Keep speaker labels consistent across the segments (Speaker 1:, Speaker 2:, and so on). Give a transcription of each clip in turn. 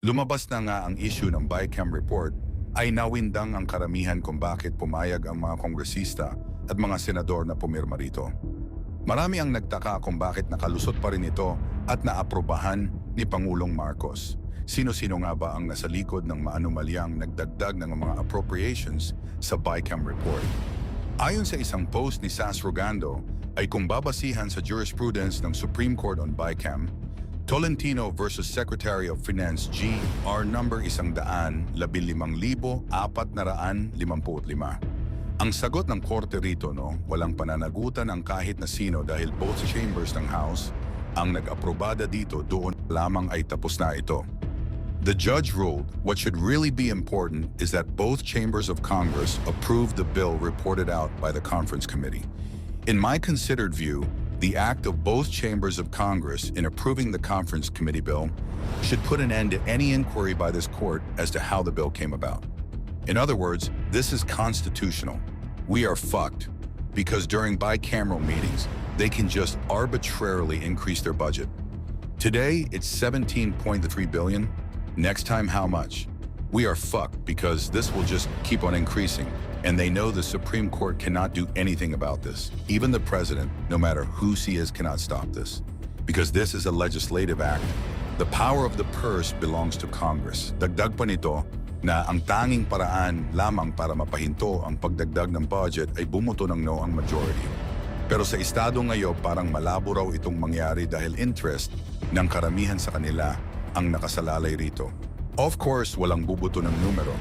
Speaker 1: Lumabas na nga ang issue ng BICAM report ay nawindang ang karamihan kung bakit pumayag ang mga kongresista at mga senador na pumirma rito. Marami ang nagtaka kung bakit nakalusot pa rin ito at naaprobahan ni Pangulong Marcos. Sino-sino nga ba ang nasa likod ng maanumalyang nagdagdag ng mga appropriations sa BICAM report? Ayon sa isang post ni Sas Rogando, ay kung babasihan sa jurisprudence ng Supreme Court on BICAM, Tolentino versus Secretary of Finance G.R. number 115,455. Ang sagot ng korte rito, walang pananagutan ang kahit na sino dahil both chambers ng House ang nag-aprobada dito, doon lamang ay tapos na ito. The judge ruled what should really be important is that both chambers of Congress approved the bill reported out by the Conference Committee. In my considered view, the act of both chambers of Congress in approving the Conference Committee bill should put an end to any inquiry by this court as to how the bill came about. In other words, this is constitutional. We are fucked because during bicameral meetings, they can just arbitrarily increase their budget. Today, it's 17.3 billion. Next time, how much? We are fucked because this will just keep on increasing, and they know the Supreme Court cannot do anything about this. Even the president, no matter who he is, cannot stop this. Because this is a legislative act. The power of the purse belongs to Congress. Dagdag pa nito na ang tanging paraan lamang para mapahinto ang pagdagdag ng budget ay bumuto ng no ang majority. Pero sa estado ngayon, parang malabo raw itong mangyari dahil interest ng karamihan sa kanila ang nakasalalay rito. Of course, walang bubuto ng numero.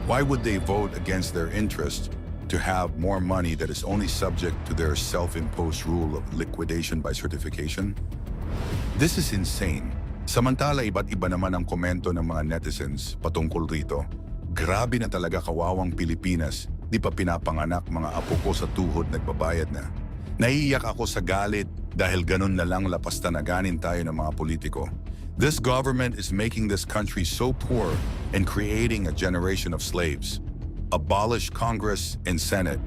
Speaker 1: Why would they vote against their interest to have more money that is only subject to their self-imposed rule of liquidation by certification? This is insane. Samantala, iba't iba naman ang komento ng mga netizens patungkol rito. Grabe na talaga kawawang Pilipinas, di pa pinapanganak, mga apo ko sa tuhod nagbabayad na. Naiiyak ako sa galit dahil ganun na lang lapastanaganin tayo ng mga politiko. This government is making this country so poor and creating a generation of slaves. Abolish Congress and Senate